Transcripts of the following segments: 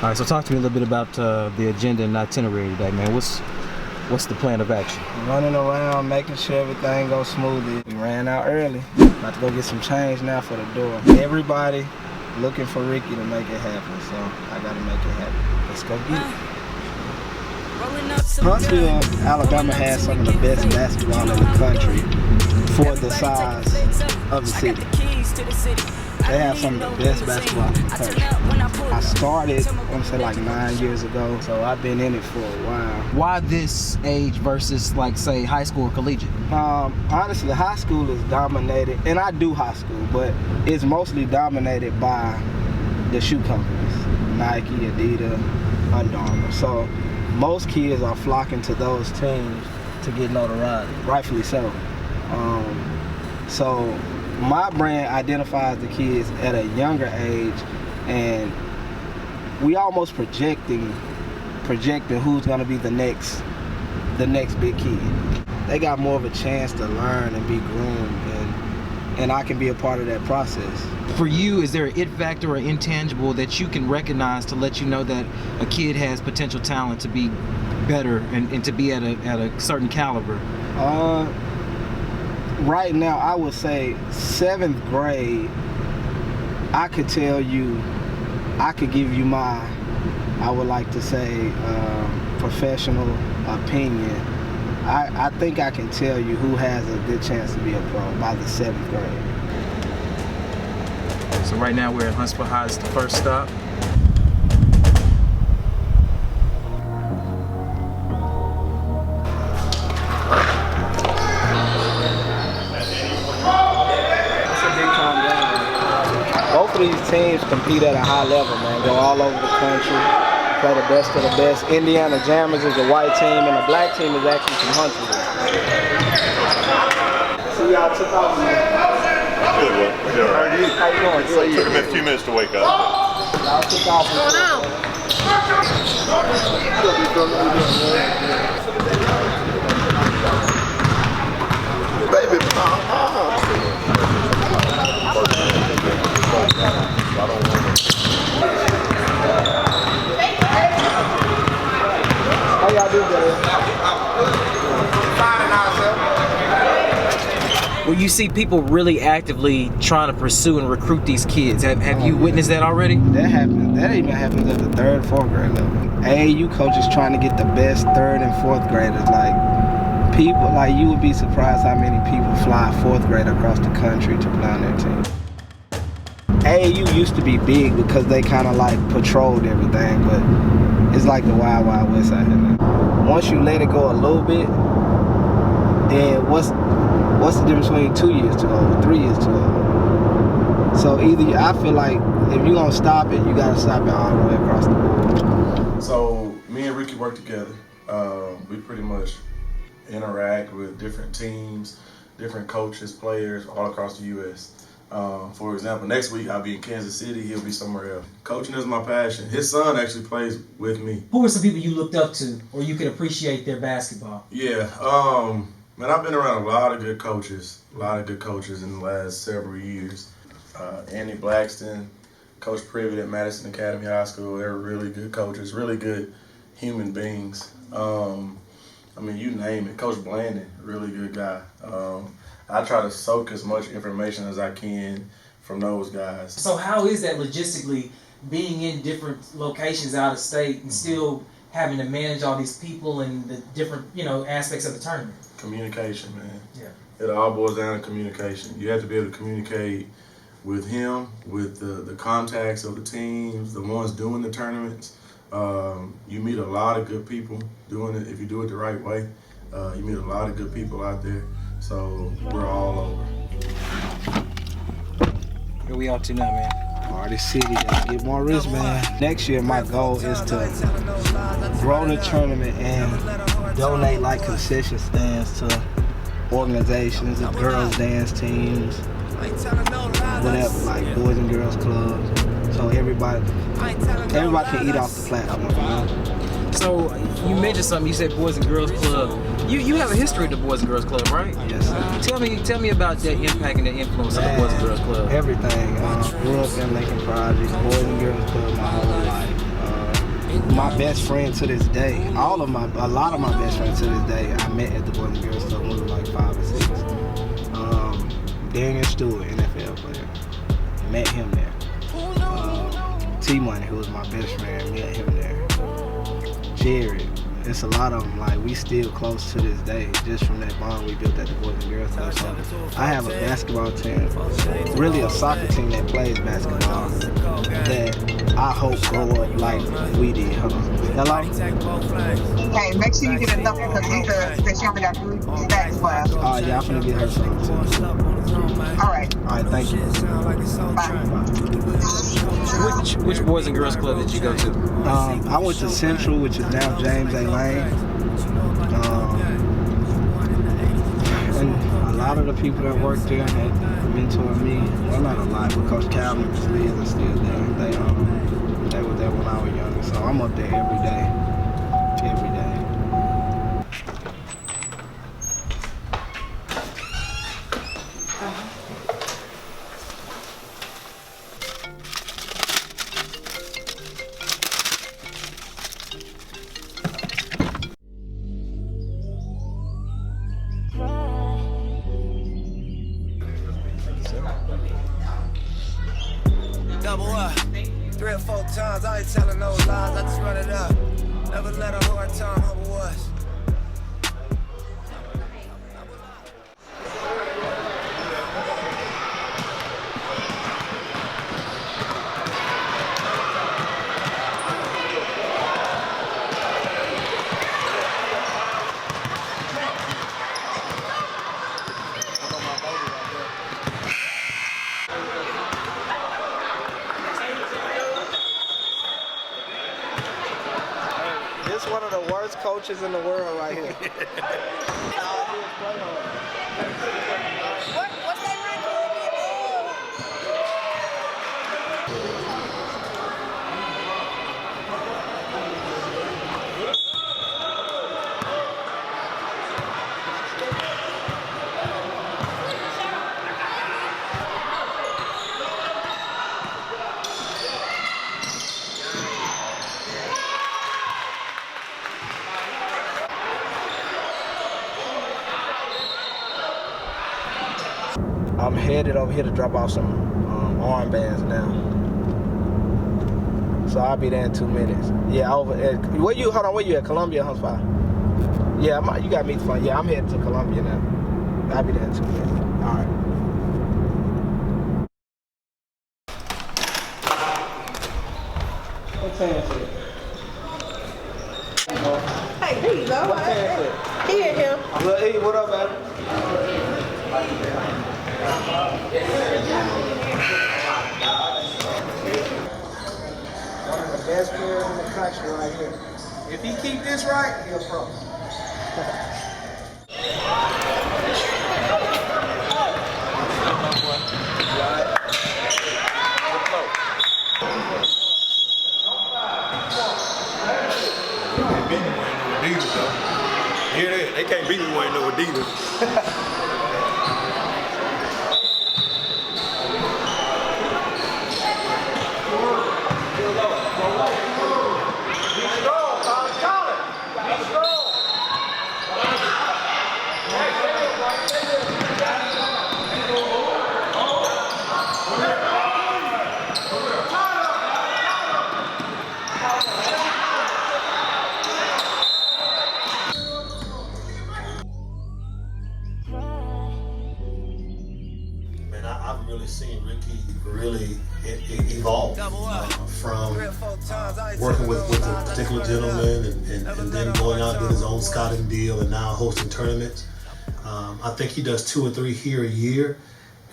right, so talk to me a little bit about the agenda and itinerary today, man. What's the plan of action? Running around, making sure everything goes smoothly. We ran out early. About to go get some change now for the door. Everybody looking for Ricky to make it happen, so I gotta make it happen. Let's go get it. Huntsville, Alabama has some of the best basketball in the country for the size of the city. They have some of the best basketball in the country. I started, I want to say like 9 years ago, so I've been in it for a while. Why this age versus, like, say, high school or collegiate? Honestly, high school is dominated, and I do high school, but it's mostly dominated by the shoe companies, Nike, Adidas, Under Armour. So most kids are flocking to those teams to get notoriety, rightfully so. So my brand identifies the kids at a younger age, and we almost projecting who's gonna be the next big kid. They got more of a chance to learn and be groomed, and I can be a part of that process. For you, is there an it factor or intangible that you can recognize to let you know that a kid has potential talent to be better and to be at a certain caliber? Right now, I would say 7th grade, I could tell you, I could give you my, I would like to say, professional opinion. I think I can tell you who has a good chance to be a pro by the 7th grade. So right now we're at Huntsville High. It's the first stop. Both of these teams compete at a high level, man. Go all over the country, play the best of the best. Indiana Jammers is a white team, and the black team is actually from Huntsville. See, y'all took off. Good one. How you doing? It took him a few minutes to wake up. Y'all took off. What's going on? Baby, How y'all do, brother? Well, you see people really actively trying to pursue and recruit these kids. Have you witnessed that already? That happens. That even happens at the 3rd, 4th grade level. AAU coaches trying to get the best 3rd and 4th graders. Like, people, like, you would be surprised how many people fly 4th grade across the country to play on their team. AAU used to be big because they kind of like patrolled everything, but it's like the Wild Wild West out here now. Once you let it go a little bit, then what's the difference between 2 years too old, 3 years too old? So either, I feel like if you're gonna stop it, you gotta stop it all the way across the board. So me and Ricky work together. We pretty much interact with different teams, different coaches, players all across the U.S. For example, next week I'll be in Kansas City, he'll be somewhere else. Coaching is my passion. His son actually plays with me. Who were some people you looked up to or you could appreciate their basketball? Yeah, man, I've been around a lot of good coaches in the last several years. Andy Blackston, Coach Privet at Madison Academy High School, they're really good coaches, really good human beings. I mean, you name it. Coach Blandon, really good guy. I try to soak as much information as I can from those guys. So how is that logistically, being in different locations out of state and still having to manage all these people and the different, aspects of the tournament? Communication, man. Yeah. It all boils down to communication. You have to be able to communicate with him, with the contacts of the teams, the ones doing the tournaments. You meet a lot of good people doing it. If you do it the right way, you meet a lot of good people out there. So we're all over. Where we out to now, man? Party City, gotta get more rich, man. Next year, my goal is to grow the tournament and donate like concession stands to organizations, and girls dance teams, whatever, like Boys and Girls Clubs. So everybody can eat off the platform, you know? So you mentioned something. You said Boys and Girls Club. You have a history of the Boys and Girls Club, right? Yes, sir. Tell me about that impact and the influence of the Boys and Girls Club. Everything. Grew up in Lincoln Project, Boys and Girls Club my whole life. my best friend to this day, a lot of my best friends to this day, I met at the Boys and Girls Club when we were like 5 or 6. Daniel Stewart, NFL player, met him there. T-Money, who was my best friend, met him there. Jared, it's a lot of them, like, we still close to this day, just from that bond we built at the Boys and Girls Club. So I have a basketball team, really a soccer team that plays basketball, that I hope grow up like we did. Hello? Hey, make sure you get enough because Lisa said she only got 3 stacks left. Oh, yeah, I'm finna get her some too. All right. All right, thank you. Bye. Which Boys and Girls Club did you go to? I went to Central, which is now James A. Lane. And a lot of the people that worked there had mentored me. Well, not a lot, but Coach Calvin and Ms. Lee are still there. They were there when I was younger, so I'm up there every day. Every day. Double up, 3 or 4 times, I ain't telling no lies, I just run it up. Never let a hard time humble us. This is one of the worst coaches in the world right here. What's that I'm headed over here to drop off some armbands now. So I'll be there in 2 minutes. Yeah, over at, where you at, Columbia, Huntsville? Yeah, you got me fun. Yeah, I'm headed to Columbia now. I'll be there in 2 minutes. All right. What's Terrence at? Hey, here you go. What's Terrence at? Here, him. Well, hey, what up, man? One of the best players in the country right here. If he keep this right, he'll pro. Hear that? They can't beat me wearing no Adidas. I've really seen Ricky really evolve from working with a particular gentleman and then going out and doing his own scouting deal and now hosting tournaments. I think he does 2 or 3 here a year,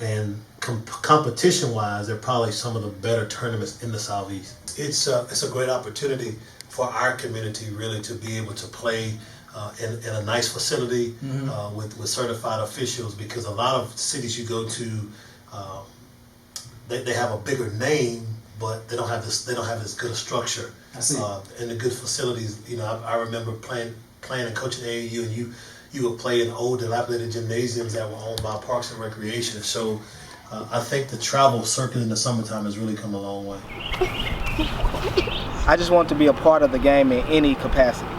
and competition-wise, they're probably some of the better tournaments in the Southeast. It's a great opportunity for our community really to be able to play in a nice facility with certified officials, because a lot of cities you go to, they have a bigger name, but they don't have this good a structure and the good facilities. You know, I remember playing and coaching AAU, and you would play in old dilapidated gymnasiums that were owned by Parks and Recreation. So I think the travel circuit in the summertime has really come a long way. I just wanted to be a part of the game in any capacity.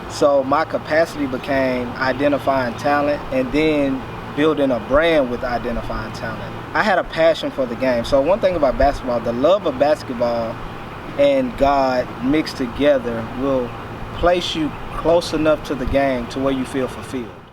So my capacity became identifying talent and then building a brand with identifying talent. I had a passion for the game. So one thing about basketball, the love of basketball and God mixed together will place you close enough to the game to where you feel fulfilled.